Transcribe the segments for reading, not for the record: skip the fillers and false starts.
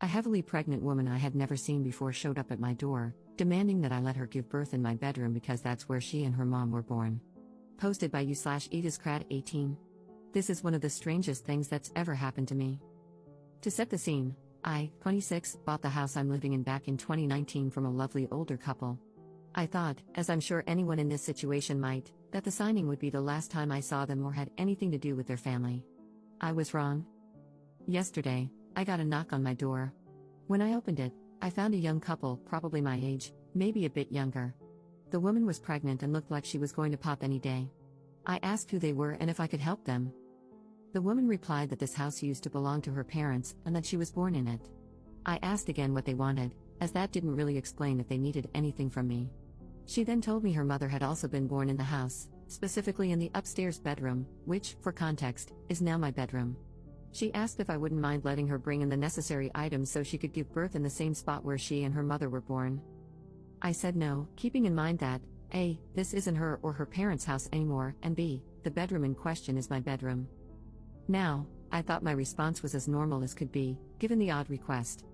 A heavily pregnant woman I had never seen before showed up at my door, demanding that I let her give birth in my bedroom because that's where she and her mom were born. Posted by u/ediscrat18. This is one of the strangest things that's ever happened to me. To set the scene, I, 26, bought the house I'm living in back in 2019 from a lovely older couple. I thought, as I'm sure anyone in this situation might, that the signing would be the last time I saw them or had anything to do with their family. I was wrong. Yesterday, I got a knock on my door. When I opened it, I found a young couple, probably my age, maybe a bit younger. The woman was pregnant and looked like she was going to pop any day. I asked who they were and if I could help them. The woman replied that this house used to belong to her parents and that she was born in it. I asked again what they wanted, as that didn't really explain if they needed anything from me. She then told me her mother had also been born in the house, specifically in the upstairs bedroom, which, for context, is now my bedroom. She asked if I wouldn't mind letting her bring in the necessary items so she could give birth in the same spot where she and her mother were born. I said no, keeping in mind that, A, this isn't her or her parents' house anymore, and B, the bedroom in question is my bedroom. Now, I thought my response was as normal as could be, given the odd request.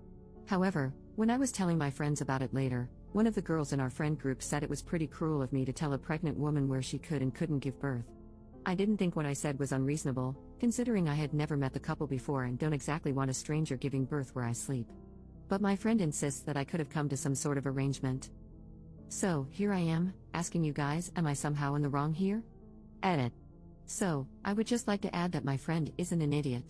However, when I was telling my friends about it later, one of the girls in our friend group said it was pretty cruel of me to tell a pregnant woman where she could and couldn't give birth. I didn't think what I said was unreasonable, considering I had never met the couple before and don't exactly want a stranger giving birth where I sleep. But my friend insists that I could have come to some sort of arrangement. So, here I am, asking you guys, am I somehow in the wrong here? Edit. So, I would just like to add that my friend isn't an idiot.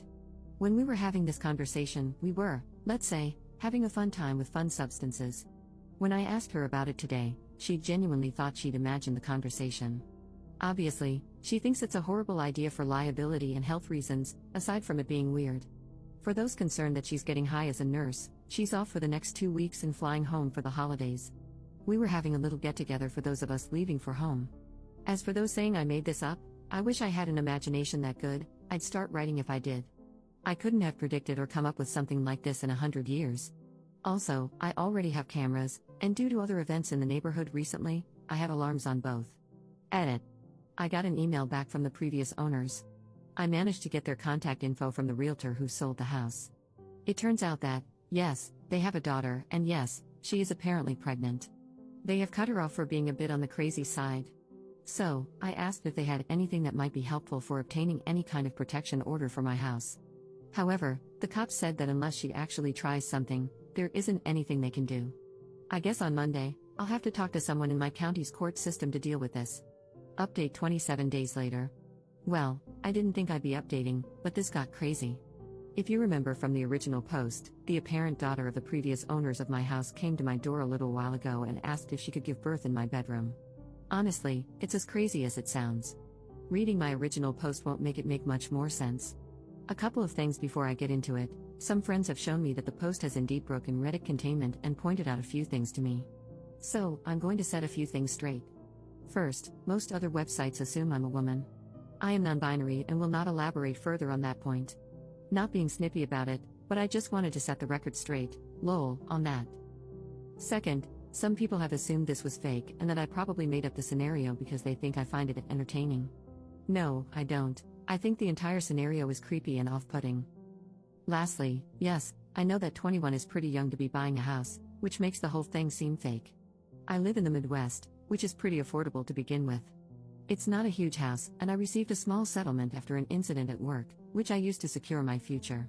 When we were having this conversation, we were, let's say, having a fun time with fun substances. When I asked her about it today, she genuinely thought she'd imagined the conversation. Obviously, she thinks it's a horrible idea for liability and health reasons, aside from it being weird. For those concerned that she's getting high as a nurse, she's off for the next 2 weeks and flying home for the holidays. We were having a little get-together for those of us leaving for home. As for those saying I made this up, I wish I had an imagination that good, I'd start writing if I did. I couldn't have predicted or come up with something like this in 100 years. Also, I already have cameras, and due to other events in the neighborhood recently, I have alarms on both. Edit. I got an email back from the previous owners. I managed to get their contact info from the realtor who sold the house. It turns out that, yes, they have a daughter, and yes, she is apparently pregnant. They have cut her off for being a bit on the crazy side. So, I asked if they had anything that might be helpful for obtaining any kind of protection order for my house. However, the cops said that unless she actually tries something, there isn't anything they can do. I guess on Monday, I'll have to talk to someone in my county's court system to deal with this. Update 27 days later. Well, I didn't think I'd be updating, but this got crazy. If you remember from the original post, the apparent daughter of the previous owners of my house came to my door a little while ago and asked if she could give birth in my bedroom. Honestly, it's as crazy as it sounds. Reading my original post won't make it make much more sense. A couple of things before I get into it. Some friends have shown me that the post has indeed broken Reddit containment and pointed out a few things to me. So, I'm going to set a few things straight. First, most other websites assume I'm a woman. I am non-binary and will not elaborate further on that point. Not being snippy about it, but I just wanted to set the record straight, lol, on that. Second, some people have assumed this was fake and that I probably made up the scenario because they think I find it entertaining. No, I don't. I think the entire scenario is creepy and off-putting. Lastly, yes, I know that 21 is pretty young to be buying a house, which makes the whole thing seem fake. I live in the Midwest, which is pretty affordable to begin with. It's not a huge house, and I received a small settlement after an incident at work, which I used to secure my future.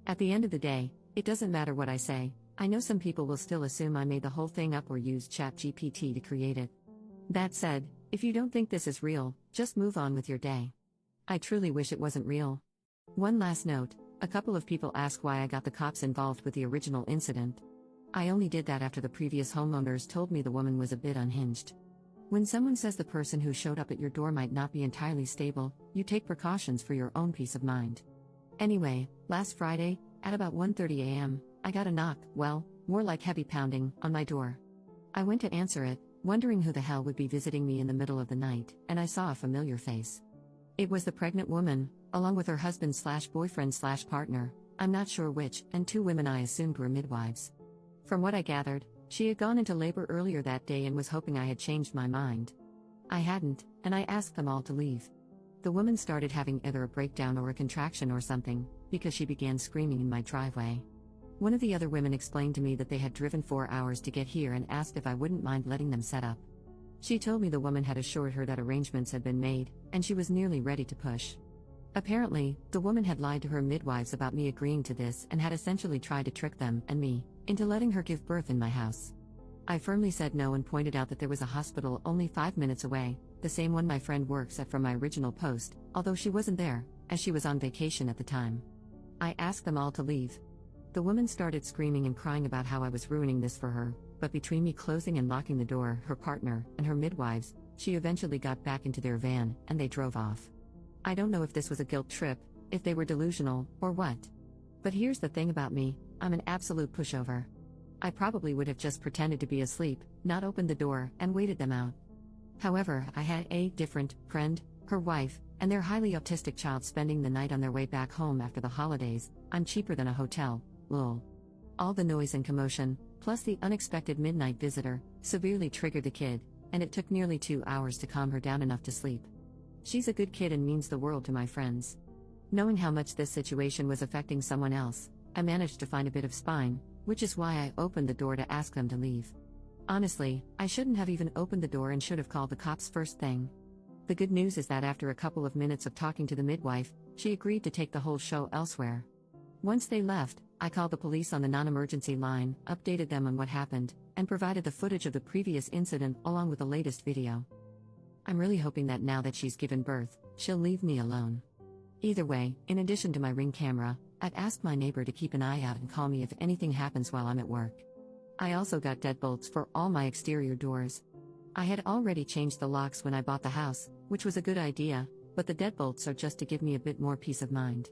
At the end of the day, it doesn't matter what I say. I know some people will still assume I made the whole thing up or used ChatGPT to create it. That said, if you don't think this is real, just move on with your day. I truly wish it wasn't real. One last note, a couple of people ask why I got the cops involved with the original incident. I only did that after the previous homeowners told me the woman was a bit unhinged. When someone says the person who showed up at your door might not be entirely stable, you take precautions for your own peace of mind. Anyway, last Friday, at about 1:30 a.m., I got a knock, well, more like heavy pounding, on my door. I went to answer it, wondering who the hell would be visiting me in the middle of the night, and I saw a familiar face. It was the pregnant woman, along with her husband/boyfriend/partner, I'm not sure which, and 2 women I assumed were midwives. From what I gathered, she had gone into labor earlier that day and was hoping I had changed my mind. I hadn't, and I asked them all to leave. The woman started having either a breakdown or a contraction or something, because she began screaming in my driveway. One of the other women explained to me that they had driven 4 hours to get here and asked if I wouldn't mind letting them set up. She told me the woman had assured her that arrangements had been made, and she was nearly ready to push. Apparently, the woman had lied to her midwives about me agreeing to this and had essentially tried to trick them, and me, into letting her give birth in my house. I firmly said no and pointed out that there was a hospital only 5 minutes away, the same one my friend works at from my original post, although she wasn't there, as she was on vacation at the time. I asked them all to leave. The woman started screaming and crying about how I was ruining this for her, but between me closing and locking the door, her partner, and her midwives, she eventually got back into their van, and they drove off. I don't know if this was a guilt trip, if they were delusional, or what. But here's the thing about me, I'm an absolute pushover. I probably would have just pretended to be asleep, not opened the door, and waited them out. However, I had a different friend, her wife, and their highly autistic child spending the night on their way back home after the holidays. I'm cheaper than a hotel, lol. All the noise and commotion, plus the unexpected midnight visitor, severely triggered the kid, and it took nearly 2 hours to calm her down enough to sleep. She's a good kid and means the world to my friends. Knowing how much this situation was affecting someone else, I managed to find a bit of spine, which is why I opened the door to ask them to leave. Honestly, I shouldn't have even opened the door and should have called the cops first thing. The good news is that after a couple of minutes of talking to the midwife, she agreed to take the whole show elsewhere. Once they left, I called the police on the non-emergency line, updated them on what happened, and provided the footage of the previous incident along with the latest video. I'm really hoping that now that she's given birth, she'll leave me alone. Either way, in addition to my Ring camera, I'd asked my neighbor to keep an eye out and call me if anything happens while I'm at work. I also got deadbolts for all my exterior doors. I had already changed the locks when I bought the house, which was a good idea, but the deadbolts are just to give me a bit more peace of mind.